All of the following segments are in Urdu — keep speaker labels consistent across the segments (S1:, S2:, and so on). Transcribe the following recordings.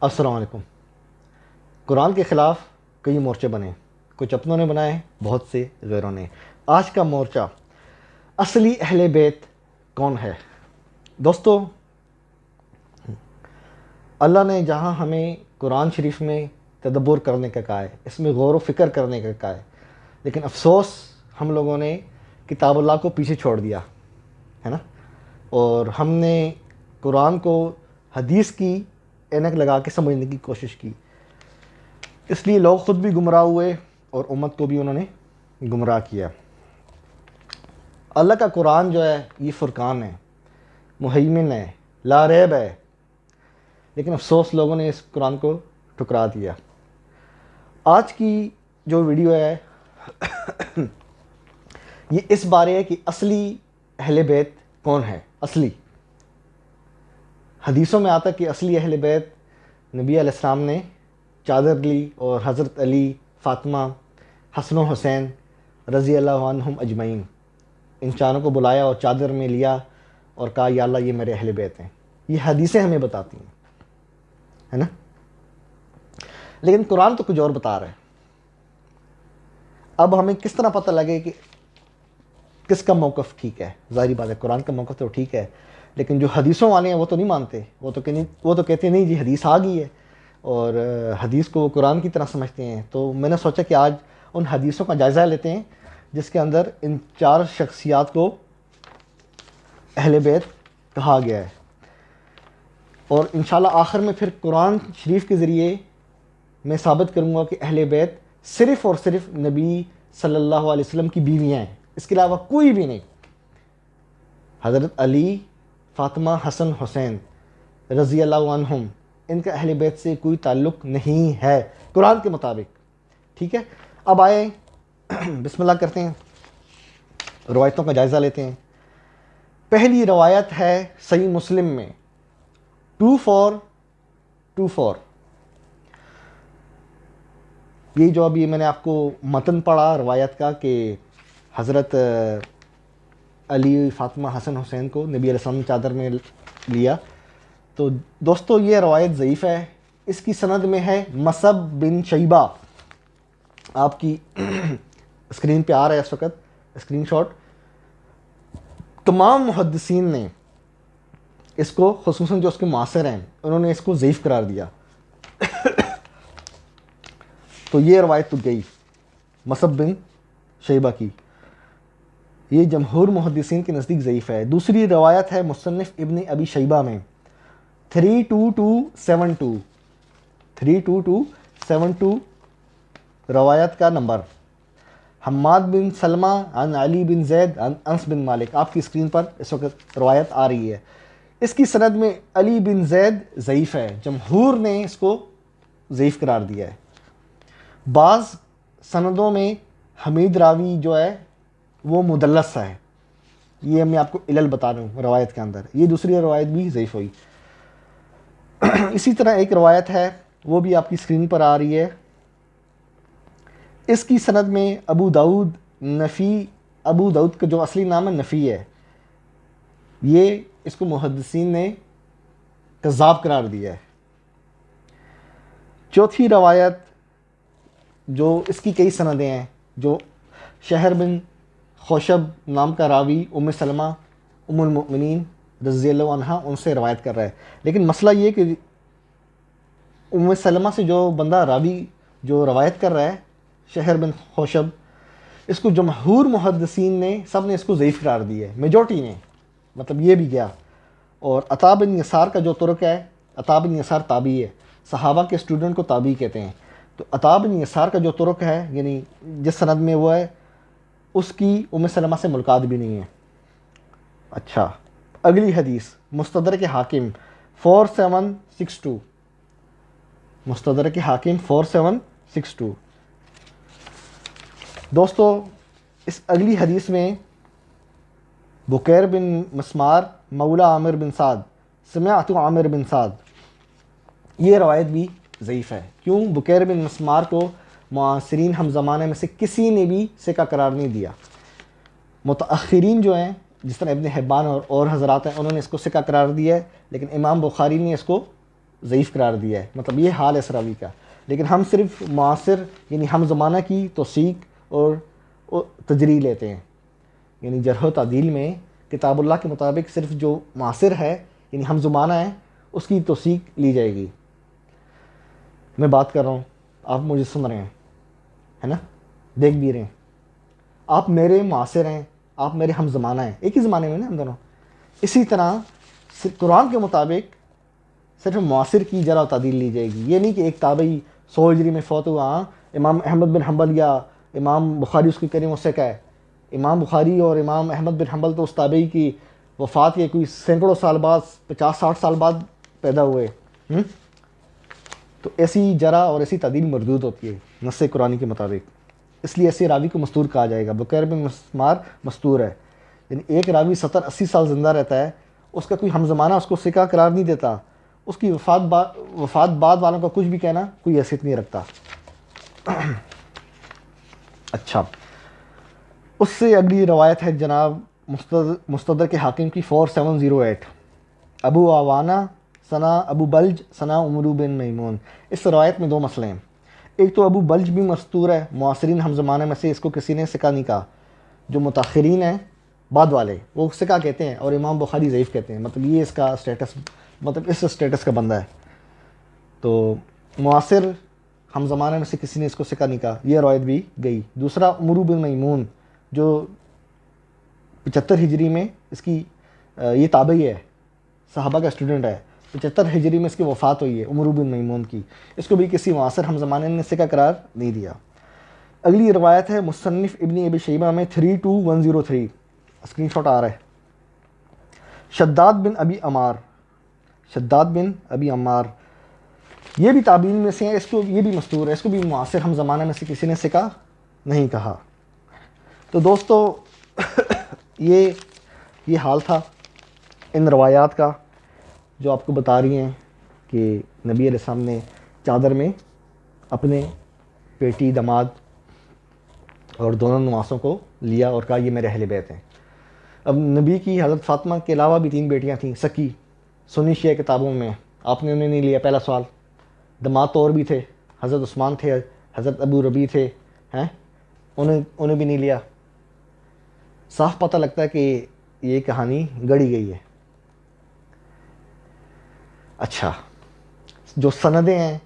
S1: السلام علیکم۔ قرآن کے خلاف کئی مورچے بنے، کچھ اپنوں نے بنائے، بہت سے غیروں نے۔ آج کا مورچہ اصلی اہل بیت کون ہے؟ دوستو، اللہ نے جہاں ہمیں قرآن شریف میں تدبر کرنے کا کہا ہے، اس میں غور و فکر کرنے کا کہا ہے، لیکن افسوس ہم لوگوں نے کتاب اللہ کو پیچھے چھوڑ دیا ہے نا، اور ہم نے قرآن کو حدیث کی اینک لگا کے سمجھنے کی کوشش کی۔ اس لیے لوگ خود بھی گمراہ ہوئے اور امت کو بھی انہوں نے گمراہ کیا۔ اللہ کا قرآن جو ہے یہ فرقان ہے، مہیمن ہے، لا ریب ہے، لیکن افسوس لوگوں نے اس قرآن کو ٹھکرا دیا۔ آج کی جو ویڈیو ہے یہ اس بارے ہے کہ اصلی اہل بیت کون ہے۔ اصلی حدیثوں میں آتا ہے کہ اصلی اہل بیت نبی علیہ السلام نے چادر لی اور حضرت علی، فاطمہ، حسن و حسین رضی اللہ عنہم اجمعین، ان چاروں کو بلایا اور چادر میں لیا اور کہا یا اللہ یہ میرے اہل بیت ہیں۔ یہ حدیثیں ہمیں بتاتی ہیں، ہے نا، لیکن قرآن تو کچھ اور بتا رہا ہے۔ اب ہمیں کس طرح پتہ لگے کہ کس کا موقف ٹھیک ہے؟ ظاہری بات ہے قرآن کا موقف تو ٹھیک ہے، لیکن جو حدیثوں والے ہیں وہ تو نہیں مانتے، وہ تو کہتے ہیں نہیں جی حدیث آ گئی ہے، اور حدیث کو وہ قرآن کی طرح سمجھتے ہیں۔ تو میں نے سوچا کہ آج ان حدیثوں کا جائزہ لیتے ہیں جس کے اندر ان چار شخصیات کو اہل بیت کہا گیا ہے، اور انشاءاللہ آخر میں پھر قرآن شریف کے ذریعے میں ثابت کروں گا کہ اہل بیت صرف اور صرف نبی صلی اللہ علیہ وسلم کی بیویاں ہیں، اس کے علاوہ کوئی بھی نہیں۔ حضرت علی، فاطمہ، حسن، حسین رضی اللہ عنہم، ان کا اہل بیت سے کوئی تعلق نہیں ہے قرآن کے مطابق، ٹھیک ہے۔ اب آئے بسم اللہ کرتے ہیں، روایتوں کا جائزہ لیتے ہیں۔ پہلی روایت ہے صحیح مسلم میں 2424۔ یہ جو ابھی میں نے آپ کو متن پڑھا روایت کا کہ حضرت علی، فاطمہ، حسن، حسین کو نبی علیہ السلام نے چادر میں لیا، تو دوستو یہ روایت ضعیف ہے۔ اس کی سند میں ہے مصعب بن شیبہ، آپ کی اسکرین پہ آ رہا ہے اس وقت اسکرین شاٹ۔ تمام محدثین نے اس کو، خصوصاً جو اس کے معاصر ہیں، انہوں نے اس کو ضعیف قرار دیا۔ تو یہ روایت تو گئی مصعب بن شیبہ کی، یہ جمہور محدثین کے نزدیک ضعیف ہے۔ دوسری روایت ہے مصنف ابن ابی شیبہ میں 32272، 32272 روایت کا نمبر۔ حماد بن سلمہ عن علی بن زید عن انس بن مالک، آپ کی اسکرین پر اس وقت روایت آ رہی ہے۔ اس کی سند میں علی بن زید ضعیف ہے، جمہور نے اس کو ضعیف قرار دیا ہے۔ بعض سندوں میں حمید راوی جو ہے وہ مدلس ہے، یہ میں آپ کو علل بتا رہا ہوں روایت کے اندر، یہ دوسری روایت بھی ضعیف ہوئی۔ اسی طرح ایک روایت ہے وہ بھی آپ کی اسکرین پر آ رہی ہے، اس کی سند میں ابو داؤد نفی، ابو داؤد کا جو اصلی نام ہے نفی ہے، یہ اس کو محدثین نے کذاب قرار دیا ہے۔ چوتھی روایت جو اس کی کئی سندیں ہیں، جو شہر بن خوشب نام کا راوی ام سلمہ ام المؤمنین رضی اللہ عنہا ان سے روایت کر رہا ہے، لیکن مسئلہ یہ کہ ام سلمہ سے جو بندہ راوی جو روایت کر رہا ہے شہر بن خوشب، اس کو جمہور محدثین نے سب نے اس کو ضعیف قرار دیا ہے، میجورٹی نے، مطلب یہ بھی گیا۔ اور عطا بن یسار کا جو طرق ہے، عطا بن یسار تابعی ہے، صحابہ کے اسٹوڈنٹ کو تابعی کہتے ہیں، تو عطا بن یسار کا جو طرق ہے یعنی جس سند میں وہ ہے، اس کی ام سلمہ سے ملاقات بھی نہیں ہے۔ اچھا، اگلی حدیث مستدرک حاکم 4762، مستدرک حاکم 4762۔ دوستو اس اگلی حدیث میں بکیر بن مسمار مولا عامر بن سعد سمعت عامر بن سعد، یہ روایت بھی ضعیف ہے۔ کیوں؟ بکیر بن مسمار کو معاصرین ہم زمانے میں سے کسی نے بھی ثقہ قرار نہیں دیا۔ متأخرین جو ہیں جس طرح ابن حبان اور حضرات ہیں، انہوں نے اس کو ثقہ قرار دیا ہے، لیکن امام بخاری نے اس کو ضعیف قرار دیا ہے، مطلب یہ حال ہے اس راوی کا. لیکن ہم صرف معاصر یعنی ہم زمانہ کی توثیق اور تجریح لیتے ہیں. یعنی جرح و تعدیل میں کتاب اللہ کے مطابق صرف جو معاصر ہے یعنی ہم زمانہ ہے اس کی توثیق لی جائے گی. میں بات کر رہا ہوں، آپ مجھے سن رہے ہیں، ہے نا، دیکھ بھی رہے ہیں. آپ میرے معاصر ہیں، آپ میرے ہم زمانہ ہیں، ایک ہی زمانے میں نا ہم دونوں. اسی طرح قرآن کے مطابق صرف معاصر کی جرح و تعدیل لی جائے گی. یہ نہیں کہ ایک تابعی 100 ہجری میں فوت ہوا، امام احمد بن حنبل یا امام بخاری اس کی کریم اس سے کہے. امام بخاری اور امام احمد بن حنبل تو اس تابعی کی وفات کے کوئی سینکڑوں سال بعد، 50-60 سال بعد پیدا ہوئے. تو ایسی جرح اور ایسی تعدیل مردود ہوتی ہے نص قرآنی کے مطابق. اس لیے ایسے راوی کو مستور کہا جائے گا. بکیر بن مسمار مستور ہے، یعنی ایک راوی 70-80 سال زندہ رہتا ہے، اس کا کوئی ہم زمانہ اس کو ثقہ قرار نہیں دیتا، اس کی وفات بعد والوں کا کچھ بھی کہنا کوئی حیثیت نہیں رکھتا. اچھا، اس سے اگلی روایت ہے جناب مستدرک کے حاکم کی 4708. ابو عوانہ ثنا ابو بلج ثنا عمرو بن میمون. اس روایت میں دو مسئلے ہیں. ایک تو ابو بلج بھی مستور ہے، معاصرین ہم زمانے میں سے اس کو کسی نے ثقہ نہیں کہا. جو متاخرین ہیں بعد والے وہ ثقہ کہتے ہیں اور امام بخاری ضعیف کہتے ہیں. مطلب یہ اس کا اسٹیٹس، مطلب اس اسٹیٹس کا بندہ ہے. تو معاصر ہم زمانے میں سے کسی نے اس کو ثقہ نہیں کہا، یہ روایت بھی گئی. دوسرا عمرو بن میمون جو 75 ہجری میں اس کی یہ تابعی ہے، صحابہ کا اسٹوڈنٹ ہے. 75 ہجری میں اس کی وفات ہوئی ہے عمرو بن میمون کی. اس کو بھی کسی معاصر ہم زمانے نے ثقہ قرار نہیں دیا. اگلی روایت ہے مصنف ابن ابی شیبہ میں 32103. اسکرین شاٹ آ رہا ہے. شداد بن ابی عمار یہ بھی تابعین میں سے ہیں. اس کو یہ بھی مستور ہے، اس کو بھی معاصر ہم زمانے میں سے کسی نے ثقہ نہیں کہا. تو دوستو یہ حال تھا ان روایات کا جو آپ کو بتا رہی ہیں کہ نبی علیہ السلام نے چادر میں اپنے بیٹی، داماد اور دونوں نواسوں کو لیا اور کہا یہ میرے اہل بیت ہیں. اب نبی کی حضرت فاطمہ کے علاوہ بھی 3 بیٹیاں تھیں سکی، سنی شیعہ کتابوں میں. آپ نے انہیں نہیں لیا، پہلا سوال. داماد تو اور بھی تھے، حضرت عثمان تھے، حضرت ابو ربیع تھے، ہیں، انہیں بھی نہیں لیا. صاف پتہ لگتا ہے کہ یہ کہانی گڑھی گئی ہے. اچھا، جو سندیں ہیں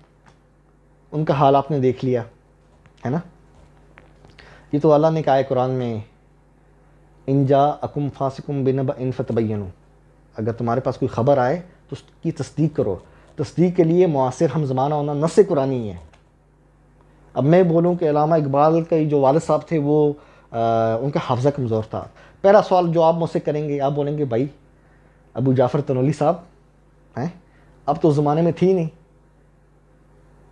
S1: ان کا حال آپ نے دیکھ لیا ہے نا. یہ تو اللہ نے کہا ہے قرآن میں ان جاءکم فاسقٌ بنبأ فتبینوا، اگر تمہارے پاس کوئی خبر آئے تو اس کی تصدیق کرو. تصدیق کے لیے معاصر ہم زمانہ ہونا نص قرآنی ہے. اب میں بولوں کہ علامہ اقبال کے جو والد صاحب تھے وہ ان کا حافظہ کمزور تھا. پہلا سوال جو آپ مجھ سے کریں گے، آپ بولیں گے بھائی ابو جعفر تنولی صاحب ہیں، اب تو زمانے میں تھی نہیں،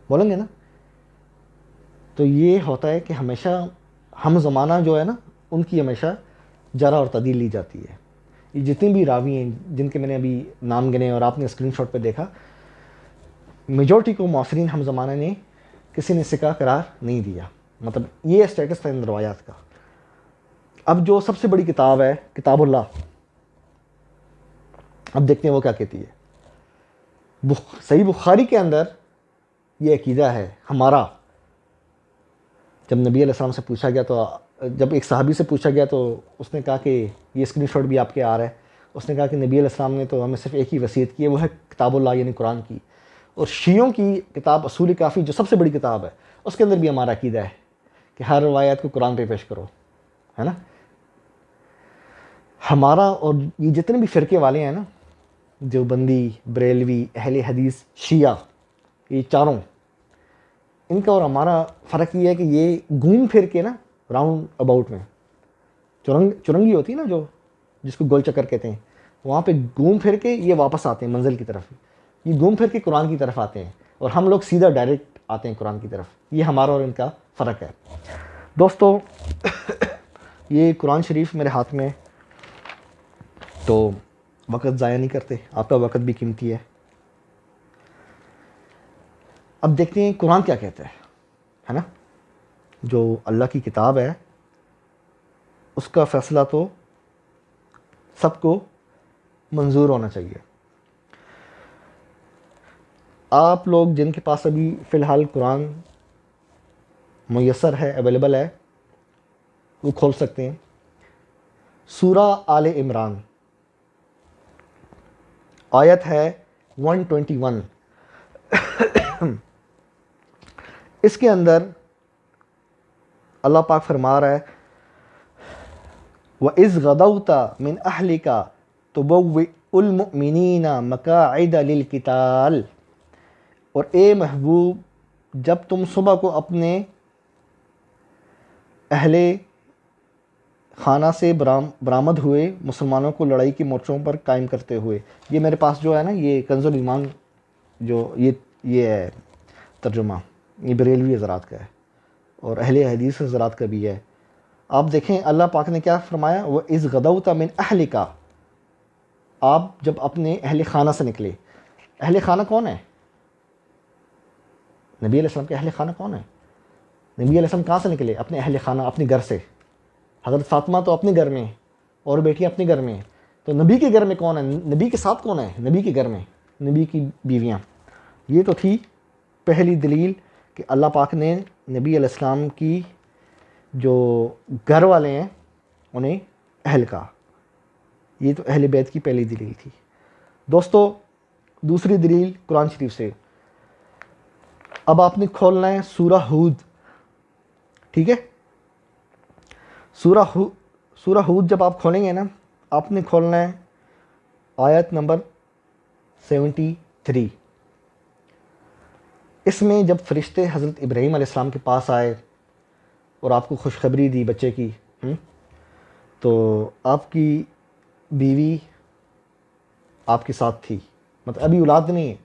S1: بولیں گے نا. تو یہ ہوتا ہے کہ ہمیشہ ہم زمانہ جو ہے نا ان کی ہمیشہ جرح اور تعدیل لی جاتی ہے. یہ جتنے بھی راوی ہیں جن کے میں نے ابھی نام گنے اور آپ نے اسکرین شاٹ پہ دیکھا، میجورٹی کو معاصرین ہم زمانہ نے کسی نے ثقہ قرار نہیں دیا. مطلب یہ اسٹیٹس تھا ان روایات کا. اب جو سب سے بڑی کتاب ہے کتاب اللہ، اب دیکھتے ہیں وہ کیا کہتی ہے. صحیح بخاری کے اندر یہ عقیدہ ہے ہمارا. جب نبی علیہ السلام سے پوچھا گیا، تو جب ایک صحابی سے پوچھا گیا تو اس نے کہا کہ یہ اسکرین شاٹ بھی آپ کے آ رہا ہے. اس نے کہا کہ نبی علیہ السلام نے تو ہمیں صرف ایک ہی وصیت کی ہے، وہ ہے کتاب اللہ یعنی قرآن کی. اور شیعوں کی کتاب اصول کافی جو سب سے بڑی کتاب ہے، اس کے اندر بھی ہمارا عقیدہ ہے کہ ہر روایت کو قرآن پہ پیش کرو، ہے نا. ہمارا اور یہ جتنے بھی فرقے والے ہیں نا، دیوبندی، بریلوی، اہل حدیث، شیعہ، یہ چاروں، ان کا اور ہمارا فرق یہ ہے کہ یہ گھوم پھر کے نا راؤنڈ اباؤٹ میں چرنگی ہوتی ہے نا، جو جس کو گول چکر کہتے ہیں، وہاں پہ گھوم پھر کے یہ واپس آتے ہیں منزل کی طرف. یہ گھوم پھر کے قرآن کی طرف آتے ہیں اور ہم لوگ سیدھا ڈائریکٹ آتے ہیں قرآن کی طرف. یہ ہمارا اور ان کا فرق ہے. دوستو یہ قرآن شریف میرے ہاتھ میں، تو وقت ضائع نہیں کرتے، آپ کا وقت بھی قیمتی ہے. اب دیکھتے ہیں قرآن کیا کہتا ہے نا. جو اللہ کی کتاب ہے اس کا فیصلہ تو سب کو منظور ہونا چاہیے. آپ لوگ جن کے پاس ابھی فی الحال قرآن میسر ہے، اویلیبل ہے، وہ کھول سکتے ہیں۔ سورہ آل عمران، آیت ہے 121۔ اس کے اندر اللہ پاک فرما رہا ہے وَإِذْ غَدَوْتَ مِنْ أَهْلِكَ تُبَوِّئُ الْمُؤْمِنِينَ مَقَاعِدَ لِلْقِتَالِ، اور اے محبوب جب تم صبح کو اپنے اہل خانہ سے برآمد ہوئے مسلمانوں کو لڑائی کے مورچوں پر قائم کرتے ہوئے۔ یہ میرے پاس جو ہے نا، یہ کنز الایمان جو یہ ہے ترجمہ، یہ بریلوی حضرات کا ہے اور اہل حدیث حضرات کا بھی ہے۔ آپ دیکھیں اللہ پاک نے کیا فرمایا، وَإِذْ غَدَوْتَ مِنْ أَهْلِكَ، آپ جب اپنے اہل خانہ سے نکلے۔ اہل خانہ کون ہے؟ نبی علیہ السلام کے اہل خانہ کون ہے؟ نبی علیہ السلام کہاں سے نکلے؟ اپنے اہل خانہ، اپنے گھر سے۔ حضرت فاطمہ تو اپنے گھر میں اور بیٹیاں اپنے گھر میں، تو نبی کے گھر میں کون ہے؟ نبی کے ساتھ کون ہے؟ نبی کے گھر میں نبی کی بیویاں۔ یہ تو تھی پہلی دلیل کہ اللہ پاک نے نبی علیہ السلام کی جو گھر والے ہیں انہیں اہل کہا۔ یہ تو اہل بیت کی پہلی دلیل تھی۔ دوستو دوسری دلیل قرآن شریف سے، اب آپ نے کھولنا ہے سورہ ہود، ٹھیک ہے؟ سورہ ہود جب آپ کھولیں گے نا، آپ نے کھولنا ہے آیت نمبر 73۔ اس میں جب فرشتے حضرت ابراہیم علیہ السلام کے پاس آئے اور آپ کو خوشخبری دی بچے کی، تو آپ کی بیوی آپ کے ساتھ تھی، مطلب ابھی اولاد نہیں ہے،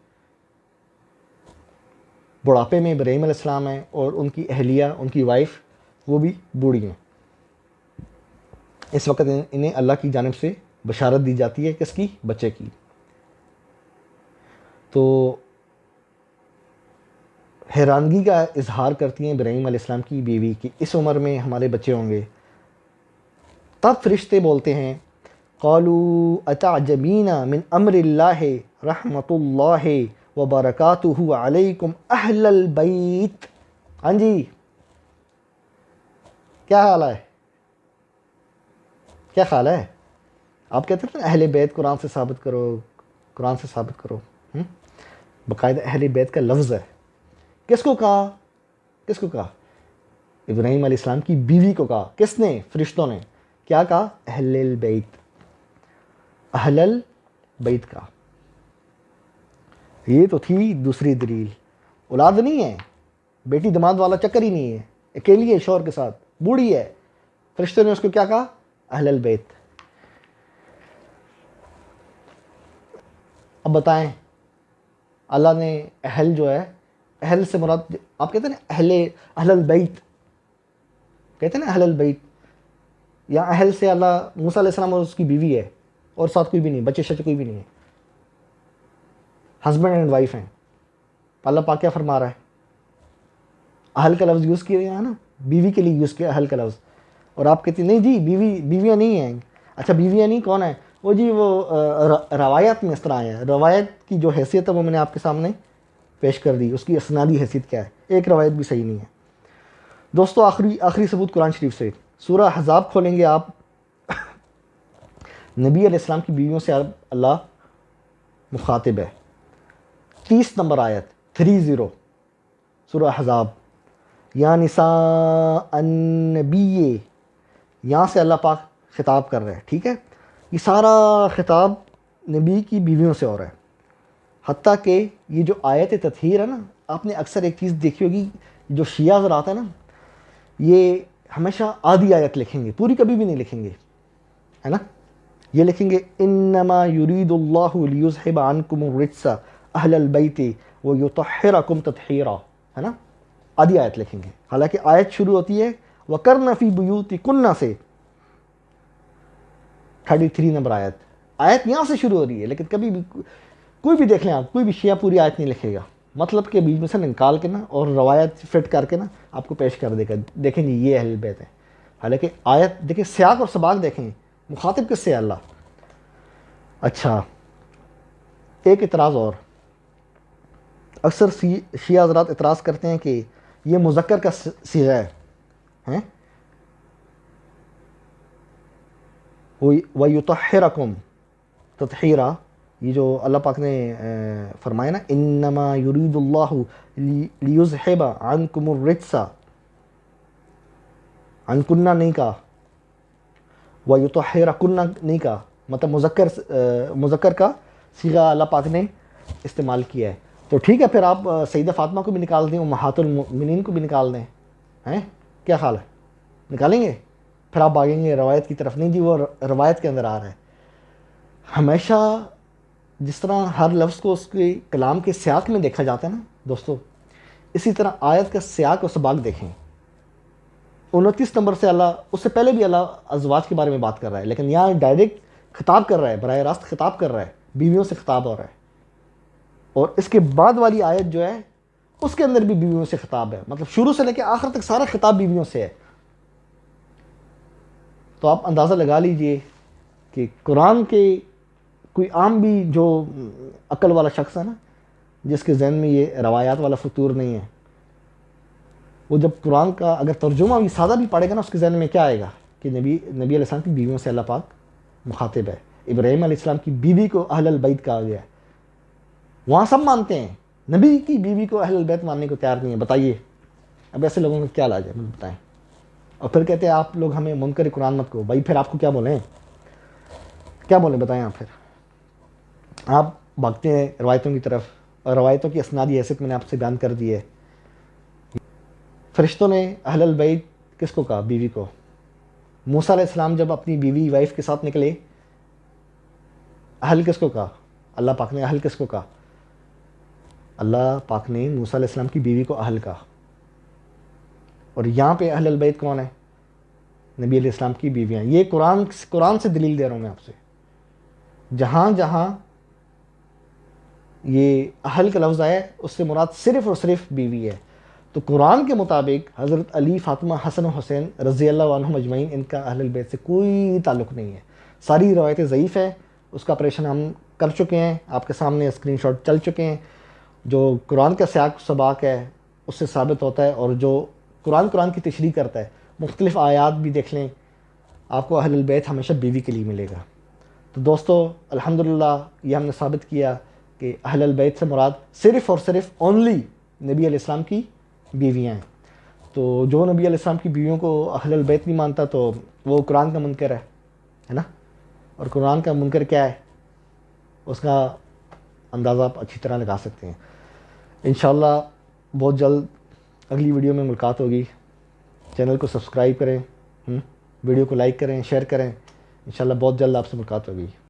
S1: بڑھاپے میں ابراہیم علیہ السلام ہیں اور ان کی اہلیہ، ان کی وائف وہ بھی بوڑھی ہیں۔ اس وقت انہیں اللہ کی جانب سے بشارت دی جاتی ہے، کس کی؟ بچے کی۔ تو حیرانگی کا اظہار کرتی ہیں ابراہیم علیہ السلام کی بیوی کہ اس عمر میں ہمارے بچے ہوں گے۔ تب فرشتے بولتے ہیں قالوا اتعجبین من امر اللہ رحمت اللہ وبرکاتہ علیکم اہل البیت۔ ہاں جی، کیا حال ہے؟ کیا خیال ہے؟ آپ کہتے ہیں نا اہل بیت قرآن سے ثابت کرو، قرآن سے ثابت کرو، باقاعدہ اہل بیت کا لفظ ہے۔ کس کو کہا؟ کس کو کہا؟ ابراہیم علیہ السلام کی بیوی کو کہا۔ کس نے؟ فرشتوں نے۔ کیا کہا؟ اہل البیت، اہل البیت کا۔ یہ تو تھی دوسری دلیل۔ اولاد نہیں ہے، بیٹی دماد والا چکر ہی نہیں ہے، اکیلی ہے شوہر کے ساتھ، بوڑھی ہے، فرشتوں نے اس کو کیا کہا؟ اہل البیت۔ اب بتائیں اللہ نے اہل جو ہے، اہل سے مراد آپ کہتے ہیں نا اہل البیت، کہتے ہیں نا اہل البیت، یا اہل سے اللہ موسیٰ علیہ السلام اور اس کی بیوی ہے اور ساتھ کوئی بھی نہیں، بچے شچے کوئی بھی نہیں ہے، ہسبینڈ اینڈ وائف ہیں۔ اللہ پاک کیا فرما رہا ہے؟ اہل کا لفظ یوز کیا گیا ہے نا، بیوی کے لیے یوز کیا اہل کا لفظ، اور آپ کہتے ہیں نہیں جی بیویاں نہیں ہیں۔ اچھا بیویاں نہیں کون ہیں؟ وہ جی وہ روایات میں اس طرح آیا ہے، روایت کی جو حیثیت ہے وہ میں نے آپ کے سامنے پیش کر دی، اس کی اسنادی حیثیت کیا ہے، ایک روایت بھی صحیح نہیں ہے۔ دوستو آخری ثبوت قرآن شریف سے، سورہ احزاب کھولیں گے آپ، نبی علیہ السلام کی بیویوں سے اللہ مخاطب ہے۔ 30 نمبر آیت، 30، سورہ احزاب، یا نساء النبی، یہاں سے اللہ پاک خطاب کر رہے ہیں، ٹھیک ہے؟ یہ سارا خطاب نبی کی بیویوں سے ہو رہا ہے، حتیٰ کہ یہ جو آیت تطہیر ہے نا، آپ نے اکثر ایک چیز دیکھی ہوگی، جو شیعہ حضرات ہیں نا، یہ ہمیشہ آدھی آیت لکھیں گے، پوری کبھی بھی نہیں لکھیں گے، ہے نا؟ یہ لکھیں گے انما یرید اللہ لیذھب عنکم الرجس اہل البیت ویطہرکم تطہیرا، ہے نا؟ آدھی آیت لکھیں گے، حالانکہ آیت شروع ہوتی ہے وَقَرْنَ فِي بُيُوتِكُنَّ سے، 33 نمبر آیت یہاں سے شروع ہو رہی ہے، لیکن کبھی بھی کوئی بھی دیکھ لیں آپ، کوئی بھی شیعہ پوری آیت نہیں لکھے گا، مطلب کہ بیچ میں سے نکال کے نا اور روایت فٹ کر کے نا آپ کو پیش کر دے گا، دیکھیں جی یہ اہل بیت ہے، حالانکہ آیت دیکھیں، سیاق اور سباق دیکھیں، مخاطب کس سے ہے اللہ۔ اچھا ایک اعتراض اور، اکثر شیعہ حضرات اعتراض کرتے ہیں کہ یہ مذکر کا صیغہ ہے وَيُطَهِّرَكُمْ تطہیرہ، یہ جو اللہ پاک نے فرمایا نا انما یرید اللہ لیذہب عنکم الرجس، عنکنہ نہیں کہا، وَيُطَهِّرَكُنَّ نہیں کہا، مطلب مذکر کا صیغہ اللہ پاک نے استعمال کیا ہے۔ تو ٹھیک ہے، پھر آپ سیدہ فاطمہ کو بھی نکال دیں، امہات المؤمنین کو بھی نکال دیں، ہیں کیا خیال ہے؟ نکالیں گے؟ پھر آپ بھاگیں گے روایت کی طرف، نہیں جی وہ روایت کے اندر آ رہا ہے۔ ہمیشہ جس طرح ہر لفظ کو اس کے کلام کے سیاق میں دیکھا جاتا ہے نا دوستو، اسی طرح آیت کا سیاق و سباق دیکھیں۔ 29 نمبر سے اللہ، اس سے پہلے بھی اللہ ازواج کے بارے میں بات کر رہا ہے، لیکن یہاں ڈائریکٹ خطاب کر رہا ہے، براہ راست خطاب کر رہا ہے، بیویوں سے خطاب ہو رہا ہے۔ اور اس کے بعد والی آیت جو ہے اس کے اندر بھی بیویوں سے خطاب ہے، مطلب شروع سے لے کے آخر تک سارا خطاب بیویوں سے ہے۔ تو آپ اندازہ لگا لیجئے کہ قرآن کے کوئی عام بھی جو عقل والا شخص ہے نا، جس کے ذہن میں یہ روایات والا فطور نہیں ہے، وہ جب قرآن کا اگر ترجمہ بھی سادہ بھی پڑھے گا نا، اس کے ذہن میں کیا آئے گا کہ نبی علیہ السلام کی بیویوں سے اللہ پاک مخاطب ہے۔ ابراہیم علیہ السلام کی بیوی کو اہل البیت کہا گیا ہے، وہاں سب مانتے ہیں، نبی کی بیوی کو اہل البیت ماننے کو تیار نہیں ہے۔ بتائیے اب ایسے لوگوں کا کیا علاج ہے، مجھے بتائیں۔ اور پھر کہتے ہیں آپ لوگ ہمیں منکر قرآن مت کو، بھائی پھر آپ کو کیا بولیں، کیا بولیں بتائیں آپ؟ پھر آپ بھاگتے ہیں روایتوں کی طرف، اور روایتوں کی اسنادی حیثیت میں نے آپ سے بیان کر دی ہے۔ فرشتوں نے اہل البیت کس کو کہا؟ بیوی کو۔ موسیٰ علیہ السلام جب اپنی بیوی وائف کے ساتھ نکلے، اہل کس کو کہا؟ اللہ پاک نے اہل کس کو کہا؟ اللہ پاک نے موسیٰ علیہ السلام کی بیوی کو اہل کہا۔ اور یہاں پہ اہل البیت کون ہے؟ نبی علیہ السلام کی بیویاں۔ یہ قرآن سے دلیل دے رہا ہوں میں آپ سے، جہاں جہاں یہ اہل کا لفظ آیا اس سے مراد صرف اور صرف بیوی ہے۔ تو قرآن کے مطابق حضرت علی، فاطمہ، حسن و حسین رضی اللہ عنہم اجمعین، ان کا اہل البیت سے کوئی تعلق نہیں ہے۔ ساری روایتیں ضعیف ہیں، اس کا آپریشن ہم کر چکے ہیں، آپ کے سامنے اسکرین شاٹ چل چکے ہیں۔ جو قرآن کا سیاق سباق ہے اس سے ثابت ہوتا ہے، اور جو قرآن کی تشریح کرتا ہے، مختلف آیات بھی دیکھ لیں، آپ کو اہل البیت ہمیشہ بیوی کے لیے ملے گا۔ تو دوستو الحمدللہ یہ ہم نے ثابت کیا کہ اہل البیت سے مراد صرف اور صرف اونلی نبی علیہ السلام کی بیویاں ہیں۔ تو جو نبی علیہ السلام کی بیویوں کو اہل البیت نہیں مانتا تو وہ قرآن کا منکر ہے نا۔ اور قرآن کا منکر کیا ہے، اس کا اندازہ آپ اچھی طرح لگا سکتے ہیں۔ انشاءاللہ بہت جلد اگلی ویڈیو میں ملاقات ہوگی۔ چینل کو سبسکرائب کریں، ویڈیو کو لائک کریں، شیئر کریں۔ انشاءاللہ بہت جلد آپ سے ملاقات ہوگی۔